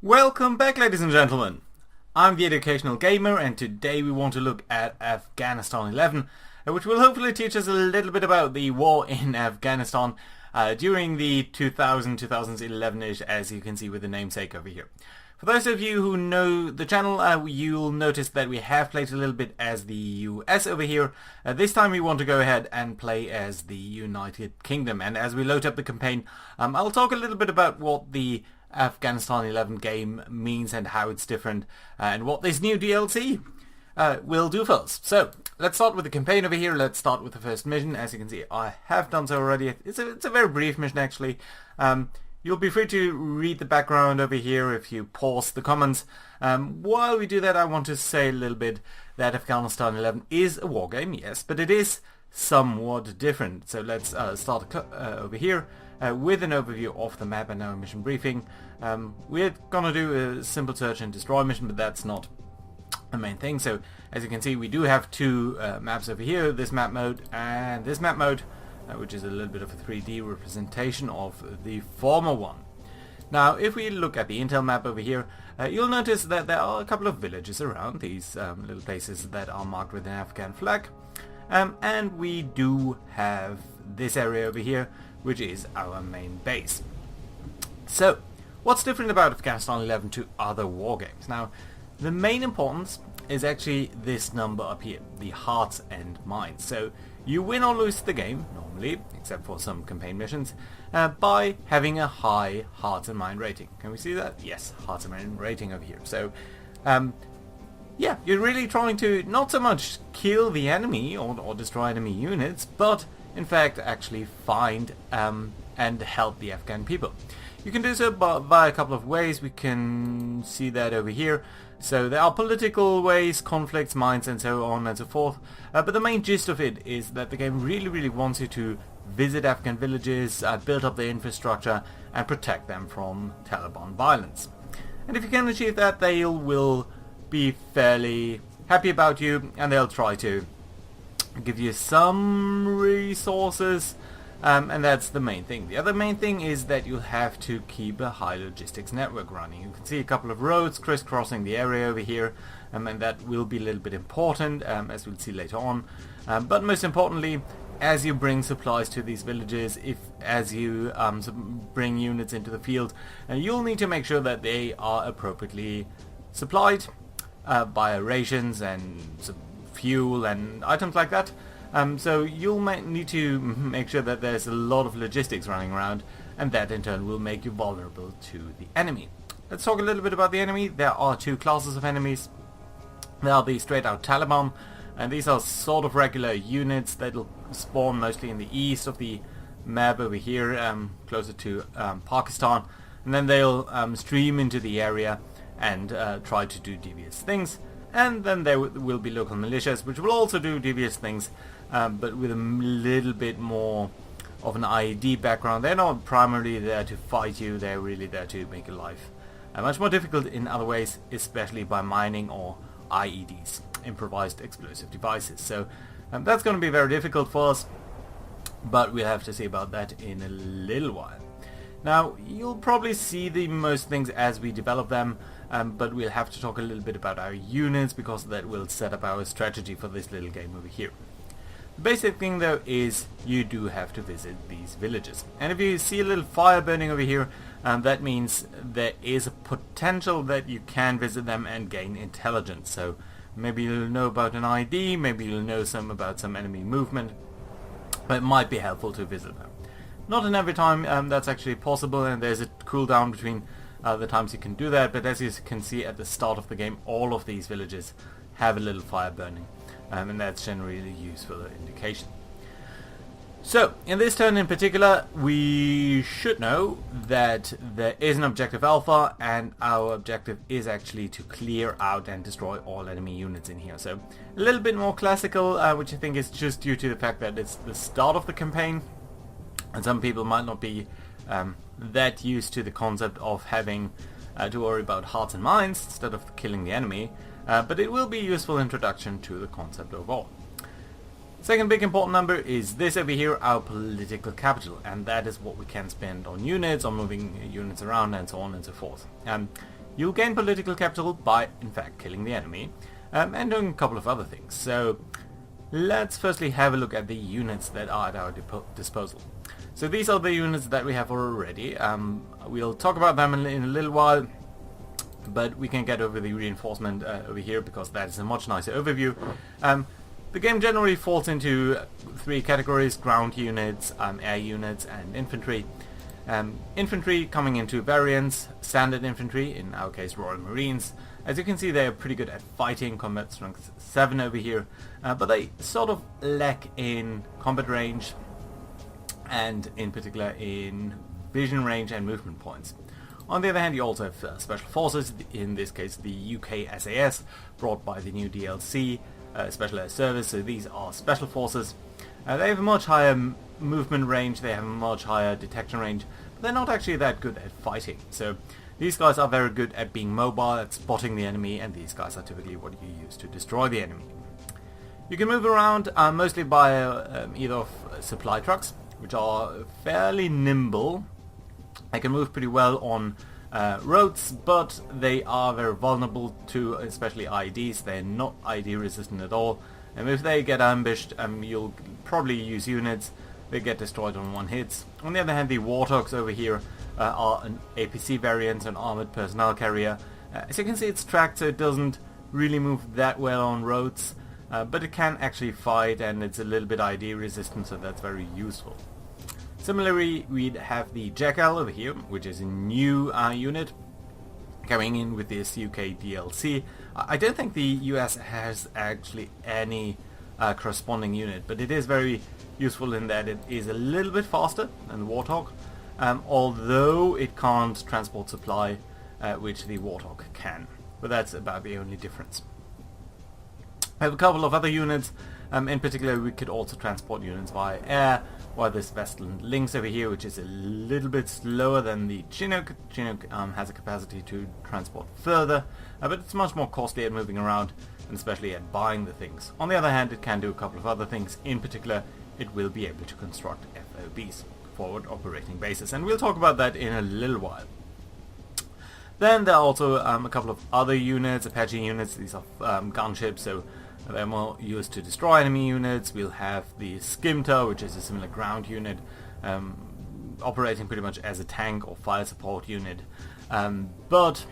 Welcome back, ladies and gentlemen. I'm the Educational Gamer, and today we want to look at Afghanistan 11, which will hopefully teach us a little bit about the war in Afghanistan during the 2011-ish, as you can see with the namesake over here. For those of you who know the channel, you'll notice that we have played a little bit as the US over here. This time we want to go ahead and play as the United Kingdom, and as we load up the campaign, I'll talk a little bit about what the Afghanistan 11 game means and how it's different, and what this new DLC will do for us. So let's start with the campaign over here. Let's start with the first mission. As you can see, I have done so already. It's a very brief mission actually. You'll be free to read the background over here if you pause the comments. While we do that, I want to say a little bit that Afghanistan 11 is a war game, yes, but it is somewhat different. So let's start over here with an overview of the map and our mission briefing. We're gonna do a simple search and destroy mission, but that's not the main thing. So as you can see, we do have two maps over here, this map mode and this map mode, which is a little bit of a 3D representation of the former one. Now if we look at the intel map over here, you'll notice that there are a couple of villages around, these little places that are marked with an Afghan flag, and we do have this area over here, which is our main base. So what's different about Afghanistan 11 to other war games? Now the main importance is actually this number up here, the hearts and minds. So you win or lose the game, normally, except for some campaign missions, by having a high hearts and mind rating. Can we see that? Yes, hearts and mind rating over here. So yeah, you're really trying to not so much kill the enemy or destroy enemy units, but in fact actually find and help the Afghan people. You can do so by a couple of ways. We can see that over here. So there are political ways, conflicts, mines, and so on and so forth. But the main gist of it is that the game really wants you to visit Afghan villages, build up their infrastructure, and protect them from Taliban violence. And if you can achieve that, they will be fairly happy about you, and they'll try to give you some resources, and that's the main thing. The other main thing is that you'll have to keep a high logistics network running. You can see a couple of roads crisscrossing the area over here, and that will be a little bit important, as we'll see later on. But most importantly, as you bring supplies to these villages, as you bring units into the field, you'll need to make sure that they are appropriately supplied by rations and fuel and items like that. So you'll need to make sure that there's a lot of logistics running around, and that in turn will make you vulnerable to the enemy. Let's talk a little bit about the enemy. There are two classes of enemies. There are the straight out Taliban, and these are sort of regular units that'll spawn mostly in the east of the map over here, closer to Pakistan, and then they'll stream into the area and try to do devious things. And then there will be local militias, which will also do devious things, but with a little bit more of an IED background. They're not primarily there to fight you, they're really there to make your life much more difficult in other ways, especially by mining or IEDs, improvised explosive devices. So that's going to be very difficult for us, but we'll have to see about that in a little while. Now, you'll probably see the most things as we develop them, but we'll have to talk a little bit about our units, because that will set up our strategy for this little game over here. The basic thing though is you do have to visit these villages. And if you see a little fire burning over here, that means there is a potential that you can visit them and gain intelligence. So maybe you'll know about an ID, maybe you'll know about some enemy movement, but it might be helpful to visit them. Not in every time that's actually possible, and there's a cooldown between the times you can do that, but as you can see at the start of the game, all of these villages have a little fire burning, and that's generally a useful indication. So in this turn in particular, we should know that there is an objective alpha, and our objective is actually to clear out and destroy all enemy units in here. So a little bit more classical, which I think is just due to the fact that it's the start of the campaign, and some people might not be that used to the concept of having to worry about hearts and minds instead of killing the enemy, but it will be a useful introduction to the concept overall. Second big important number is this over here, our political capital, and that is what we can spend on units, on moving units around and so on and so forth. You'll gain political capital by, in fact, killing the enemy, and doing a couple of other things. So let's firstly have a look at the units that are at our disposal. So these are the units that we have already. We'll talk about them in a little while, but we can get over the reinforcement over here because that is a much nicer overview. The game generally falls into three categories: ground units, air units, and infantry. Infantry coming into variants: standard infantry, in our case Royal Marines. As you can see, they are pretty good at fighting, combat strength 7 over here, but they sort of lack in combat range, and in particular in vision range and movement points. On the other hand, you also have special forces, in this case the UK SAS, brought by the new DLC, Special Air Service. So these are special forces. They have a much higher movement range, they have a much higher detection range, but they're not actually that good at fighting. So these guys are very good at being mobile, at spotting the enemy, and these guys are typically what you use to destroy the enemy. You can move around mostly by either supply trucks, which are fairly nimble. They can move pretty well on roads, but they are very vulnerable to especially IEDs. They're not IED resistant at all, and if they get ambushed, you'll probably use units. They get destroyed on one hit. On the other hand, the Warthogs over here are an APC variant, an armored personnel carrier. As you can see, it's tracked, so it doesn't really move that well on roads, but it can actually fight, and it's a little bit IED resistant, so that's very useful. Similarly, we'd have the Jackal over here, which is a new unit coming in with this UK DLC. I don't think the US has actually any corresponding unit, but it is very useful in that it is a little bit faster than the Warthog, although it can't transport supply, which the Warthog can. But that's about the only difference. I have a couple of other units. In particular, we could also transport units via air, while this Westland Lynx over here, which is a little bit slower than the Chinook. Chinook has a capacity to transport further, but it's much more costly at moving around, and especially at buying the things. On the other hand, it can do a couple of other things. In particular, it will be able to construct FOBs, forward operating bases, and we'll talk about that in a little while. Then there are also a couple of other units, Apache units. These are gunships, so they're more used to destroy enemy units. We'll have the Skimter, which is a similar ground unit, operating pretty much as a tank or fire support unit. But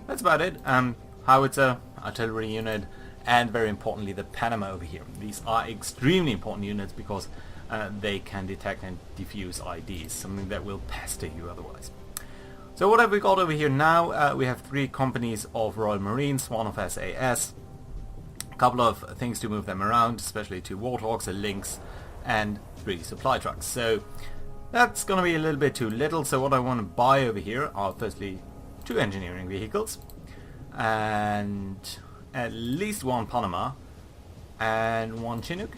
that's about it. Howitzer, artillery unit, and very importantly the Panama over here. These are extremely important units because they can detect and defuse IDs, something that will pester you otherwise. So what have we got over here now? We have 3 companies of Royal Marines, 1 of SAS, a couple of things to move them around, especially 2 Warthogs, a Lynx, and 3 supply trucks. So that's going to be a little bit too little, so what I want to buy over here are firstly 2 engineering vehicles, and at least 1 Panama, and 1 Chinook,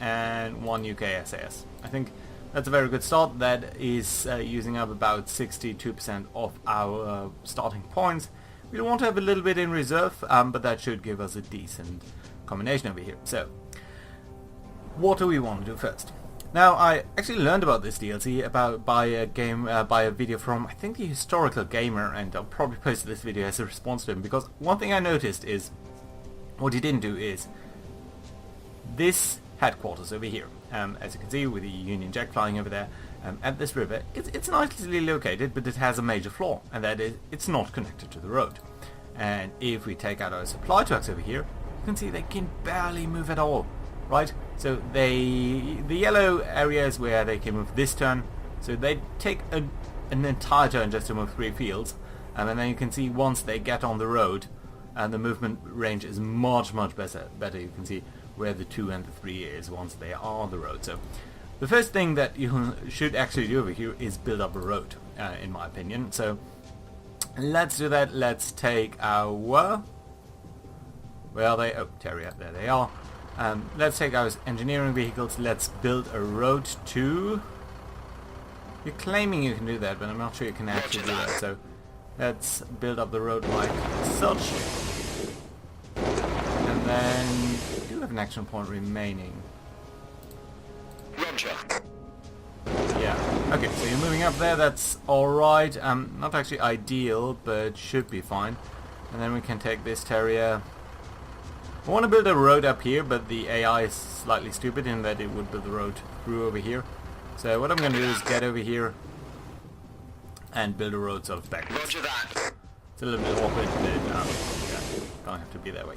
and 1 UK SAS. I think that's a very good start. That is using up about 62% of our starting points. We want to have a little bit in reserve, but that should give us a decent combination over here. So, what do we want to do first? Now, I actually learned about this DLC by a video from, I think, the Historical Gamer, and I'll probably post this video as a response to him, because one thing I noticed is, what he didn't do is, this headquarters over here, as you can see with the Union Jack flying over there, at this river, it's nicely located, but it has a major flaw, and that is, it's not connected to the road. And if we take out our supply trucks over here, you can see they can barely move at all, right? So the yellow areas where they can move this turn, so they take an entire turn just to move 3 fields, and then you can see once they get on the road, and the movement range is much better. You can see where the 2 and the 3 is once they are on the road. So the first thing that you should actually do over here is build up a road, in my opinion. So let's do that. Let's take our... where are they? Oh, Terrier, there they are. Let's take our engineering vehicles. Let's build a road to... You're claiming you can do that, but I'm not sure you can actually do that. So let's build up the road like such. And then we do have an action point remaining. Roger. Yeah. Okay, so you're moving up there, that's alright. Not actually ideal, but should be fine. And then we can take this terrier. I want to build a road up here, but the AI is slightly stupid in that it would build the road through over here. So what I'm going to do is get over here and build a road sort of backwards. Roger that. It's a little bit awkward, but yeah, don't have to be that way.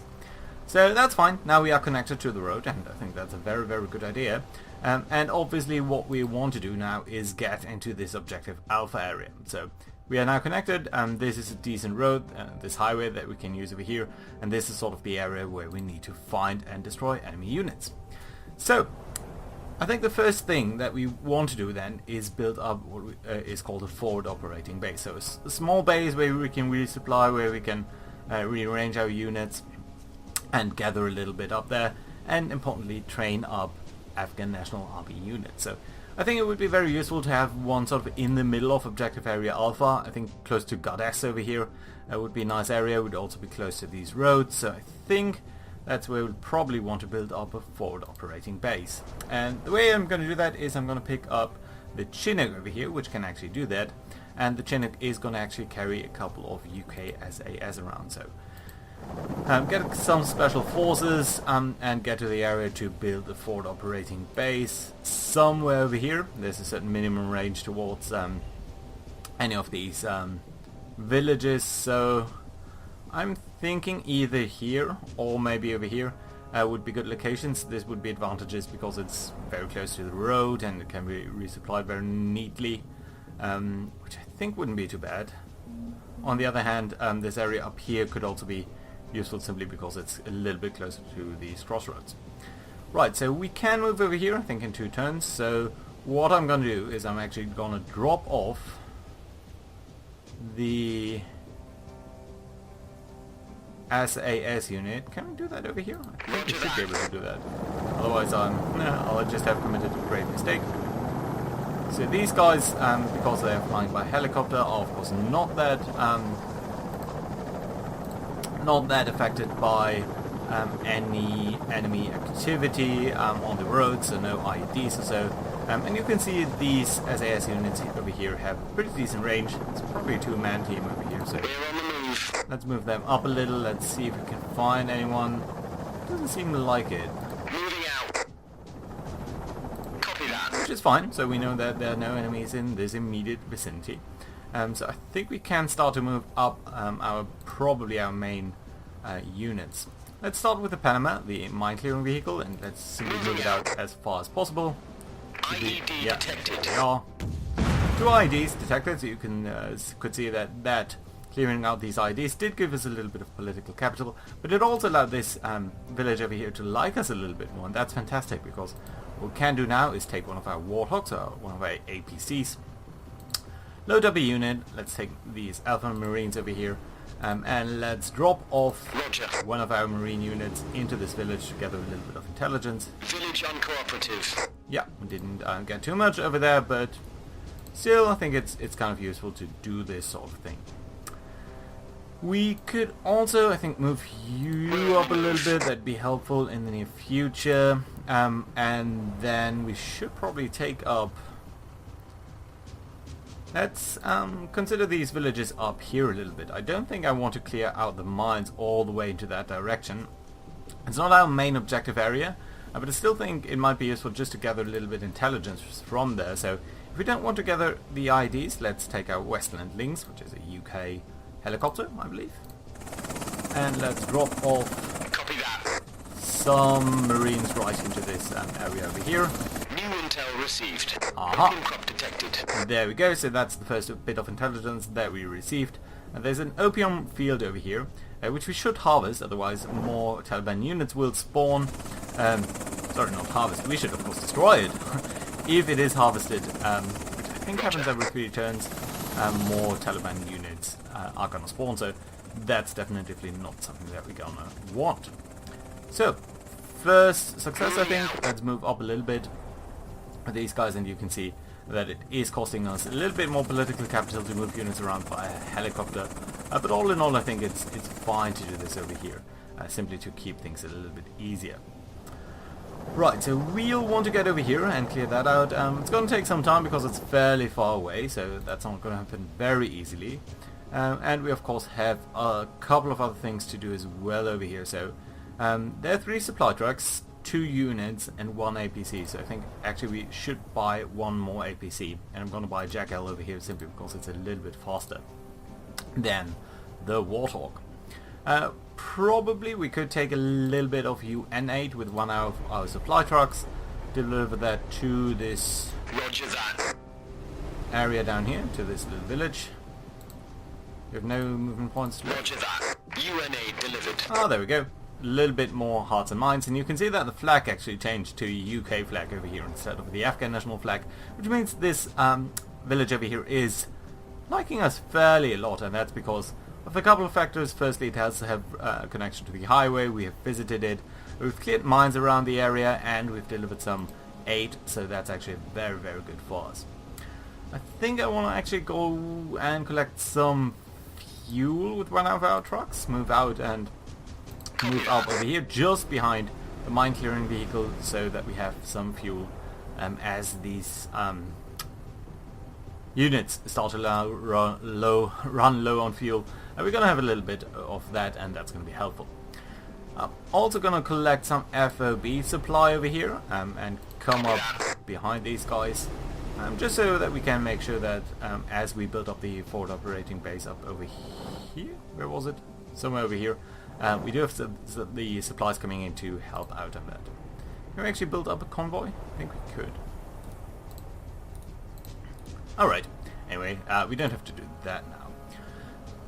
So that's fine. Now we are connected to the road, and I think that's a very, very good idea. And obviously what we want to do now is get into this objective alpha area. So we are now connected, and this is a decent road, this highway that we can use over here, and this is sort of the area where we need to find and destroy enemy units. So I think the first thing that we want to do then is build up what is called a forward operating base. So a small base where we can resupply, where we can rearrange our units and gather a little bit up there, and importantly train up Afghan National Army units. So I think it would be very useful to have one sort of in the middle of objective area alpha. I think close to Goddess over here would be a nice area. Would also be close to these roads. So I think that's where we'll probably want to build up a forward operating base. And the way I'm going to do that is I'm going to pick up the Chinook over here, which can actually do that. And the Chinook is going to actually carry a couple of UK SAS around. So get some special forces and get to the area to build a forward operating base somewhere over here. There's a certain minimum range towards any of these villages, so I'm thinking either here or maybe over here would be good locations. This would be advantages because it's very close to the road and it can be resupplied very neatly, which I think wouldn't be too bad. On the other hand, this area up here could also be useful simply because it's a little bit closer to these crossroads. Right, so we can move over here, I think in 2 turns. So what I'm going to do is I'm actually going to drop off the SAS unit. Can we do that over here? I think we should be able to do that. Otherwise I'll just have committed a great mistake. So these guys, because they are flying by helicopter, are of course not that affected by any enemy activity on the roads, so no IEDs or so. And you can see these SAS units over here have a pretty decent range. It's probably a 2-man team over here, so let's move them up a little. Let's see if we can find anyone. Doesn't seem like it. Moving out. Copy that. Which is fine, so we know that there are no enemies in this immediate vicinity. So I think we can start to move up probably our main units. Let's start with the Panama, the mine clearing vehicle, and let's simply move it out as far as possible. IED detected. There we are. 2 IEDs detected, so you could see that clearing out these IEDs did give us a little bit of political capital, but it also allowed this village over here to like us a little bit more, and that's fantastic because what we can do now is take one of our Warthogs, or one of our APCs, load up a unit. Let's take these Alpha Marines over here, and let's drop off one of our Marine units into this village to gather a little bit of intelligence. Village uncooperative. Yeah, we didn't get too much over there, but still I think it's kind of useful to do this sort of thing. We could also, I think, move you up a little bit. That'd be helpful in the near future. And then we should probably take up... Let's consider these villages up here a little bit. I don't think I want to clear out the mines all the way into that direction. It's not our main objective area, but I still think it might be useful just to gather a little bit of intelligence from there. So if we don't want to gather the IDs, let's take our Westland Lynx, which is a UK helicopter, I believe. And let's drop off Copy that. some Marines right into this area over here. New intel received. Aha. Opium crop detected. There we go, so that's the first bit of intelligence that we received. There's an opium field over here, which we should harvest, otherwise more Taliban units will spawn. Sorry, not harvest, we should of course destroy it. If it is harvested, which I think happens every 3 turns, more Taliban units are gonna spawn, so that's definitely not something that we're gonna want. So, first success I think. Let's move up a little bit with these guys, and you can see that it is costing us a little bit more political capital to move units around by a helicopter, but all in all I think it's fine to do this over here, simply to keep things a little bit easier. Right, so we'll want to get over here and clear that out. It's going to take some time because it's fairly far away, so that's not going to happen very easily. And we of course have a couple of other things to do as well over here. So there are 3 supply trucks, 2 units and 1 APC. So I think actually we should buy 1 more APC. And I'm going to buy a Jackal over here simply because it's a little bit faster than the Warthog. Probably we could take a little bit of UN8 with 1 of our supply trucks, deliver that to this Roger that. area down here, to this little village. We have no movement points left. Roger that. UNA delivered. Oh, there we go. A little bit more hearts and minds, and you can see that the flag actually changed to a UK flag over here instead of the Afghan national flag, which means this village over here is liking us fairly a lot, and that's because of a couple of factors. Firstly, it has to have a connection to the highway. We have visited it. We've cleared mines around the area, and we've delivered some aid, so that's actually very, very good for us. I think I want to actually go and collect some fuel with 1 of our trucks. Move out and move up over here, just behind the mine clearing vehicle, so that we have some fuel as these units start to run low on fuel. We're going to have a little bit of that, and that's going to be helpful. Also going to collect some FOB supply over here and come up behind these guys, just so that we can make sure that as we build up the forward operating base up over here, where was it? Somewhere over here, we do have the supplies coming in to help out on that. Can we actually build up a convoy? I think we could. Alright, anyway, we don't have to do that now.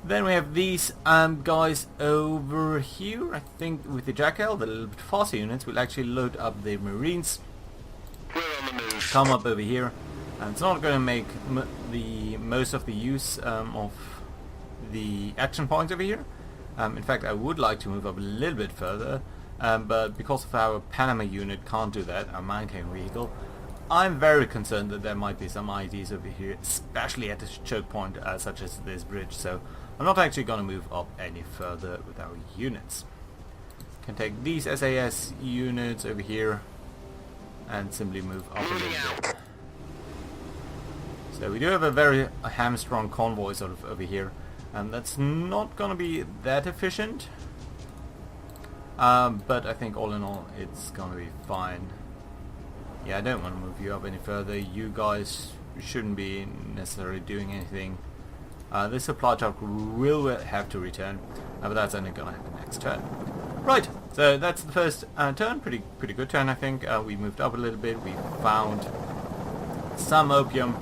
Then we have these guys over here. I think with the Jackal, the little bit faster units, we'll actually load up the Marines. We're on the move. Come up over here. And it's not going to make the most of the use of the action points over here. In fact, I would like to move up a little bit further, but because of our Panama unit can't do that, our mine clearing vehicle, I'm very concerned that there might be some IDs over here, especially at this choke point such as this bridge, so I'm not actually going to move up any further with our units. Can take these SAS units over here and simply move up a little bit. So we do have a very hamstrung convoy sort of over here, and that's not going to be that efficient, but I think all in all it's going to be fine. Yeah, I don't want to move you up any further. You guys shouldn't be necessarily doing anything. This supply truck will have to return, but that's only going to happen next turn. Right, so that's the first turn. Pretty good turn, I think. We moved up a little bit. We found some opium,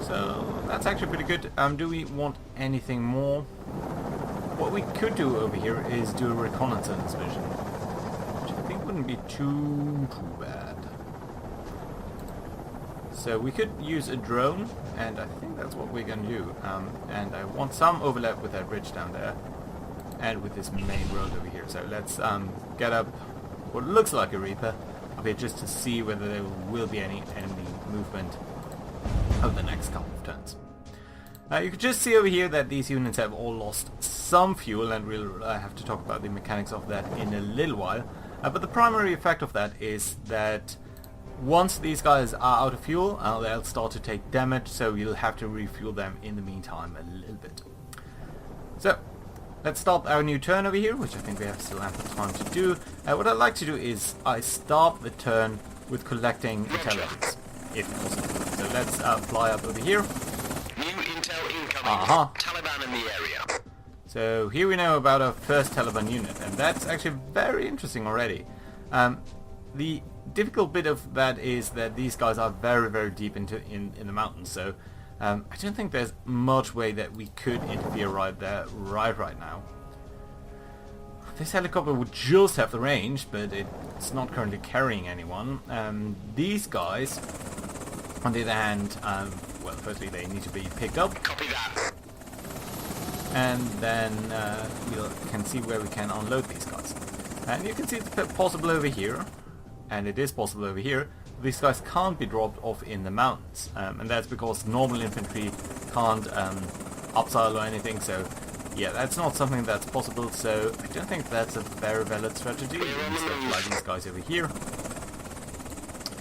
so that's actually pretty good. Do we want anything more? What we could do over here is do a reconnaissance mission, which I think wouldn't be too bad. So we could use a drone, and I think that's what we're going to do. And I want some overlap with that bridge down there, and with this main road over here. So let's get up what looks like a Reaper up here just to see whether there will be any enemy movement over the next couple of turns. You can just see over here that these units have all lost some fuel, and we'll have to talk about the mechanics of that in a little while. But the primary effect of that is that once these guys are out of fuel, they'll start to take damage, so you'll have to refuel them in the meantime a little bit. So, let's start our new turn over here, which I think we have still ample time to do. What I'd like to do is I start the turn with collecting intelligence, if possible. So let's fly up over here. New intel incoming. Taliban in the area. So here we know about our first Taliban unit, and that's actually very interesting already. The difficult bit of that is that these guys are very deep in the mountains, so I don't think there's much way that we could interfere right now. This helicopter would just have the range, but it's not currently carrying anyone. These guys, on the other hand, well, firstly they need to be picked up. Copy that. And then we can see where we can unload these guys. And you can see it's possible over here. And it is possible over here. These guys can't be dropped off in the mountains, and that's because normal infantry can't upsile or anything, so yeah, that's not something that's possible, so I don't think that's a very valid strategy. We instead fly these guys over here,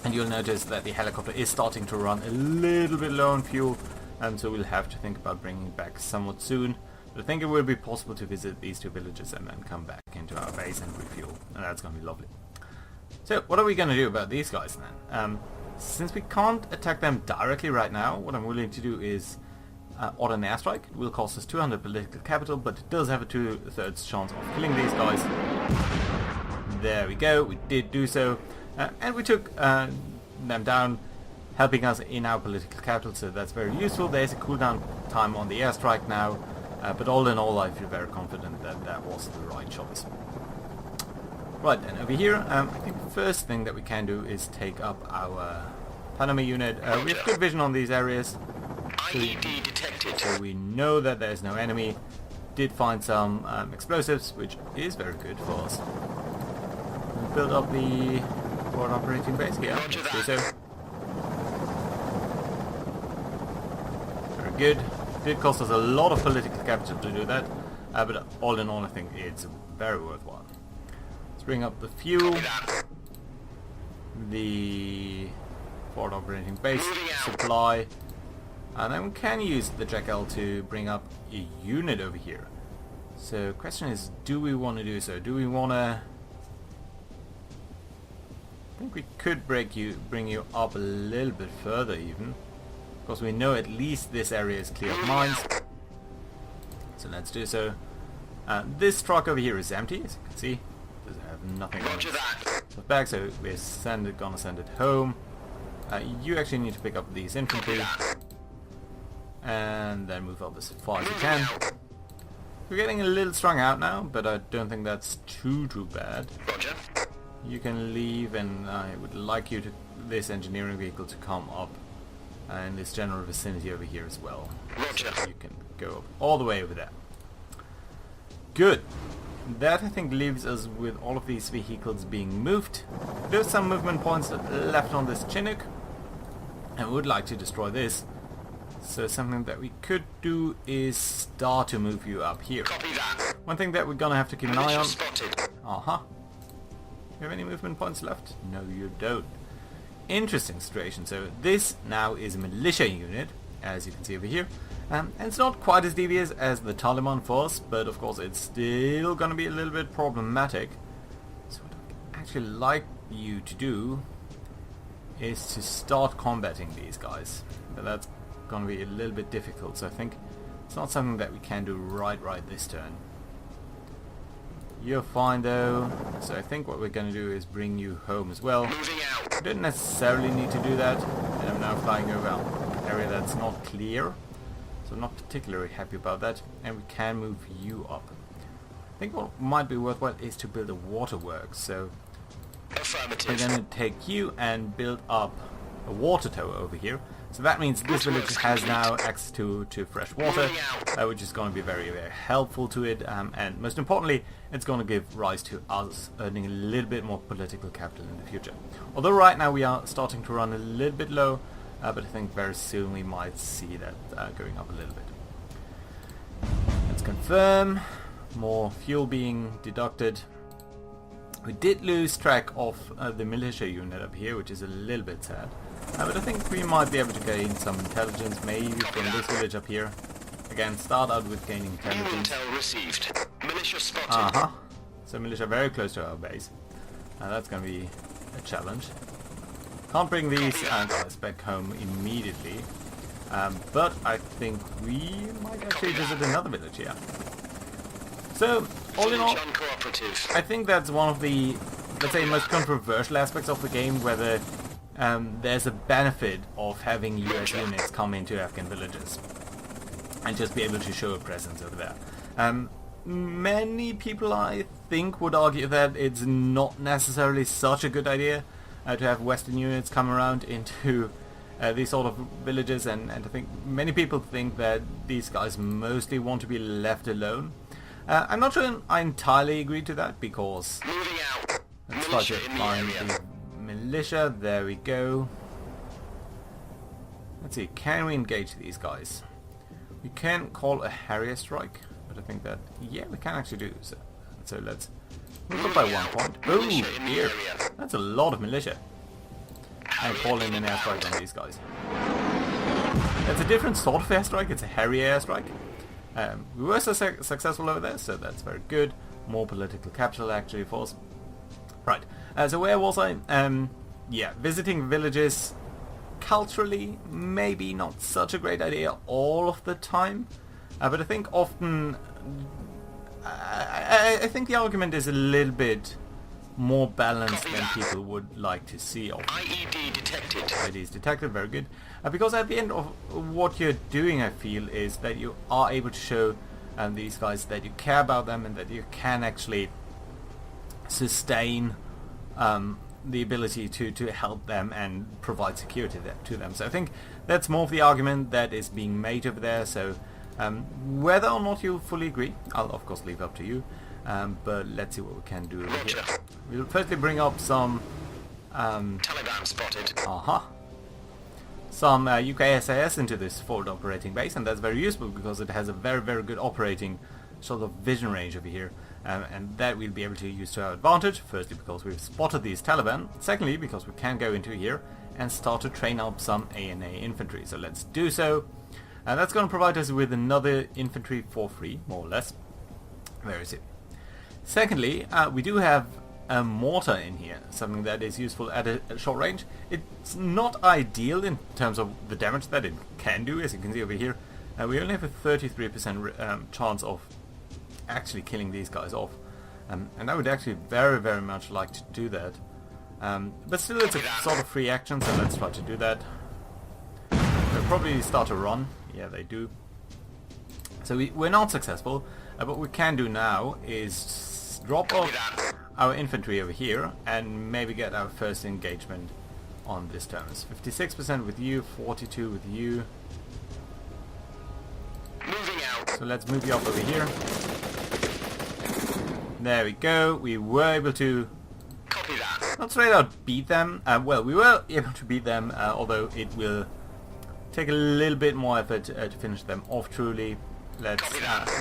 And you'll notice that the helicopter is starting to run a little bit low on fuel, and so we'll have to think about bringing it back somewhat soon. But I think it will be possible to visit these 2 villages and then come back into our base and refuel, and that's going to be lovely. So what are we going to do about these guys then? Since we can't attack them directly right now, what I'm willing to do is order an airstrike. It will cost us 200 political capital, but it does have a 2/3 chance of killing these guys. There we go, we did do so. And we took them down, helping us in our political capital, so that's very useful. There's a cooldown time on the airstrike now, but all in all I feel very confident that that was the right choice. Right, then over here, I think the first thing that we can do is take up our Panama unit. We have good vision on these areas, IED detected. so we know that there's no enemy. Did find some explosives, which is very good for us. We build up the forward operating base here. Let's do so. Very good. Did cost us a lot of political capital to do that, but all in all I think it's very worthwhile. Let's bring up the fuel, the forward operating base supply, and then we can use the Jackal to bring up a unit over here. So question is, do we want to do so? Do we want to... I think we could bring you up a little bit further even, because we know at least this area is clear of mines. So let's do so. This truck over here is empty, as you can see. Does have nothing on its back, so we're gonna send it home. You actually need to pick up these infantry, and then move up as far as you can. We're getting a little strung out now, but I don't think that's too bad. Roger. You can leave, and I would like you to this engineering vehicle to come up in this general vicinity over here as well. Roger. So you can go all the way over there. Good. That I think leaves us with all of these vehicles being moved. There's some movement points left on this Chinook, and we would like to destroy this. So something that we could do is start to move you up here. Copy that. One thing that we're gonna have to keep an eye on. Spotted. You have any movement points left? No, you don't. Interesting situation. So this now is a militia unit, as you can see over here. And it's not quite as devious as the Taliban force, but of course it's still going to be a little bit problematic. So what I'd actually like you to do is to start combating these guys. But that's going to be a little bit difficult, so I think it's not something that we can do right this turn. You're fine though, so I think what we're going to do is bring you home as well. Moving out. We don't necessarily need to do that, and I'm now flying over an area that's not clear, so I'm not particularly happy about that, and we can move you up. I think what might be worthwhile is to build a waterworks, so Affirmative. we're going to take you and build up a water tower over here. So that means this village has now access to fresh water, which is going to be very helpful to it, and most importantly it's going to give rise to us earning a little bit more political capital in the future. Although right now we are starting to run a little bit low, but I think very soon we might see that going up a little bit. Let's confirm. More fuel being deducted. We did lose track of the militia unit up here, which is a little bit sad. But I think we might be able to gain some intelligence, maybe from this village up here. Again, start out with gaining intelligence. Intel received. Militia spotted. So militia very close to our base. That's going to be a challenge. Can't bring these guys back home immediately. But I think we might actually visit another village here. So, all in all, I think that's one of the, let's say, most controversial aspects of the game, whether there's a benefit of having US units come into Afghan villages and just be able to show a presence over there. Many people, I think, would argue that it's not necessarily such a good idea to have Western units come around into these sort of villages, and I think many people think that these guys mostly want to be left alone. I'm not sure I entirely agree to that, because let's try to find the militia. There we go. Let's see, can we engage these guys? We can call a Harrier strike, but I think that, yeah, we can actually do so. So let's move up by 1 point. Oh dear, that's a lot of militia. and call in an airstrike on these guys. It's a different sort of airstrike. It's a hairy airstrike. We were successful over there, so that's very good. More political capital actually for us. Right, so where was I? Yeah, visiting villages, culturally, maybe not such a great idea all of the time. But I think often, I think the argument is a little bit more balanced than people would like to see. IED detected. IEDs detected, very good. Because at the end of what you're doing, I feel, is that you are able to show these guys that you care about them and that you can actually sustain the ability to help them and provide security to them. So I think that's more of the argument that is being made over there. So whether or not you fully agree, I'll of course leave up to you. But let's see what we can do over here. We'll firstly bring up some Taliban spotted. Some UK SAS into this forward operating base, and that's very useful because it has a very, very good operating sort of vision range over here, and that we'll be able to use to our advantage. Firstly, because we've spotted these Taliban. Secondly, because we can go into here and start to train up some ANA infantry. So let's do so. And that's going to provide us with another infantry for free, more or less. Where is it? Secondly, we do have a mortar in here, something that is useful at a short range. It's not ideal in terms of the damage that it can do, as you can see over here. We only have a 33% chance of actually killing these guys off, and I would actually very, very much like to do that. But still, it's a sort of free action, so let's try to do that. They'll probably start to run. Yeah, they do. So we're not successful. What we can do now is drop off our infantry over here and maybe get our first engagement on this terms. 56% with you, 42 with you. Moving out. So let's move you up over here. There we go. We were able to Copy that. not straight out beat them. Well, we were able to beat them, although it will take a little bit more effort to finish them off truly. Let's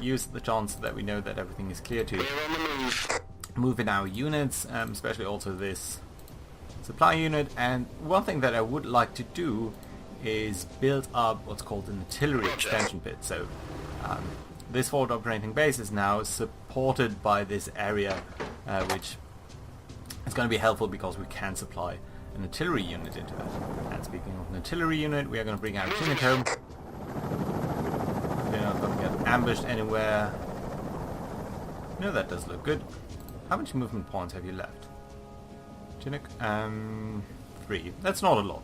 use the chance that we know that everything is clear to We're on the move. move in our units, especially also this supply unit. And one thing that I would like to do is build up what's called an artillery extension pit. So this forward operating base is now supported by this area, which is going to be helpful because we can supply an artillery unit into that. And speaking of an artillery unit, we are going to bring out Chinook home. They're not going to get ambushed anywhere. No, that does look good. How much movement points have you left? Chinook? 3. That's not a lot.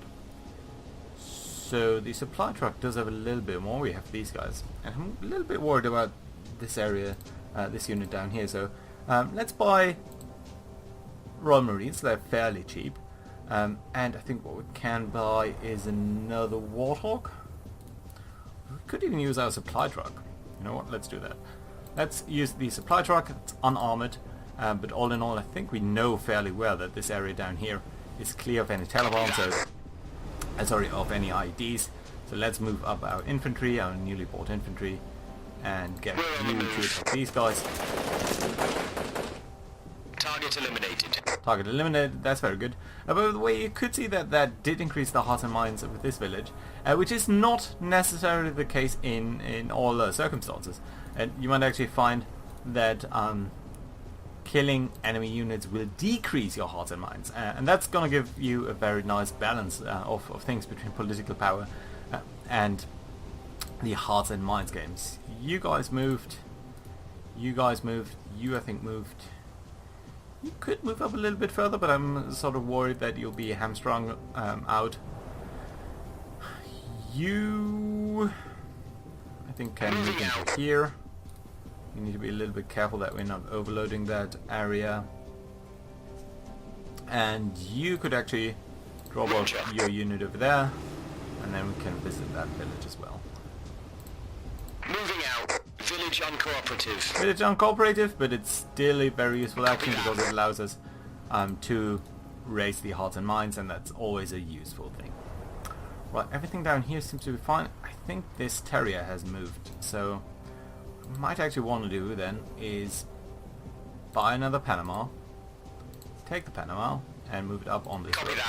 So the supply truck does have a little bit more. We have these guys. And I'm a little bit worried about this area, this unit down here. So let's buy Royal Marines. They're fairly cheap. And I think what we can buy is another Warthog. We could even use our supply truck. You know what? Let's do that. Let's use the supply truck. It's unarmored. But all in all, I think we know fairly well that this area down here is clear of any Taliban, of any IEDs. So let's move up our infantry, our newly bought infantry, and get you to attack these guys. Target eliminated. Target eliminated, that's very good. By the way, you could see that that did increase the hearts and minds with this village, which is not necessarily the case in all circumstances. And you might actually find that killing enemy units will decrease your hearts and minds, and that's going to give you a very nice balance of things between political power and the hearts and minds games. You guys moved, you I think moved. You could move up a little bit further, but I'm sort of worried that you'll be hamstrung out. You, I think, can move into here. You need to be a little bit careful that we're not overloading that area. And you could actually drop off your unit over there, and then we can visit that village as well. Moving out. Village uncooperative. Village uncooperative, but it's still a very useful action because it allows us to raise the hearts and minds, and that's always a useful thing. Right, everything down here seems to be fine. I think this terrier has moved, so what I might actually want to do then is buy another Panama, take the Panama, and move it up on this road.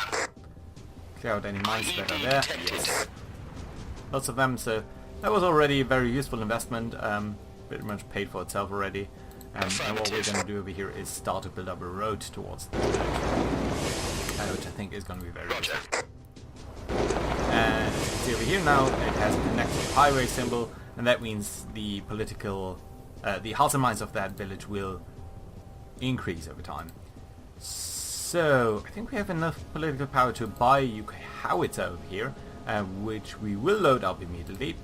Clear check out any mines that are there. Yes. Lots of them, so that was already a very useful investment. Pretty much paid for itself already. And what we're going to do over here is start to build up a road towards the village, which I think is going to be very useful. And as you can see over here now, it has a connected highway symbol, and that means the political, the hearts and minds of that village will increase over time. So I think we have enough political power to buy a UK howitzer over here, which we will load up immediately.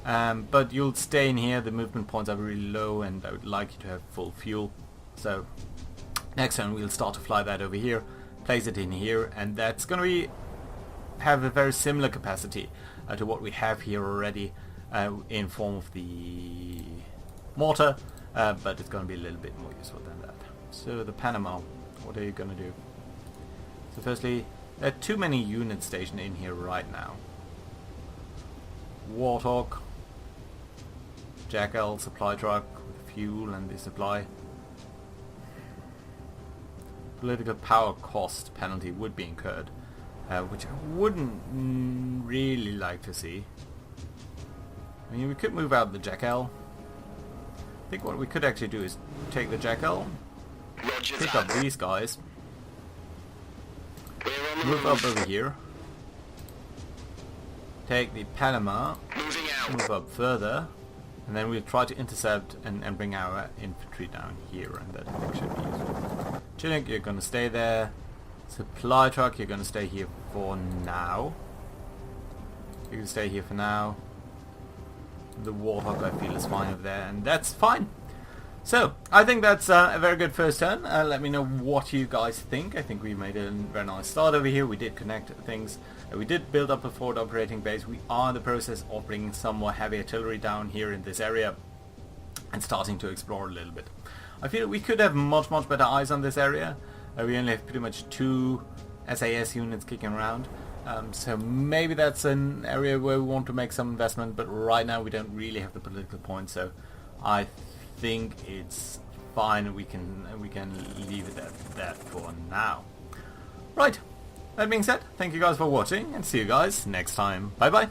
But you'll stay in here. The movement points are really low, and I would like you to have full fuel. So next time we'll start to fly that over here, place it in here, and that's going to have a very similar capacity to what we have here already in form of the mortar, but it's going to be a little bit more useful than that. So the Panama, what are you going to do? So firstly, there are too many units stationed in here right now. Warthog, Jackal, supply truck with fuel and the supply. Political power cost penalty would be incurred, which I wouldn't really like to see. I mean, we could move out the Jackal. I think what we could actually do is take the Jackal, pick up these guys, move up over here, take the Panama, move up further, and then we'll try to intercept and bring our infantry down here, and that I think should be useful. Chinook, you're going to stay there. Supply truck, you're going to stay here for now. You can stay here for now. The Warthog I feel is fine over there, and that's fine. So, I think that's a very good first turn. Let me know what you guys think. I think we made a very nice start over here. We did connect things. We did build up a forward operating base. We are in the process of bringing some more heavy artillery down here in this area and starting to explore a little bit. I feel we could have much better eyes on this area. We only have pretty much 2 SAS units kicking around. So maybe that's an area where we want to make some investment, but right now we don't really have the political point, so I think it's fine. We can leave it at that for now. Right, that being said, thank you guys for watching, and see you guys next time. Bye bye.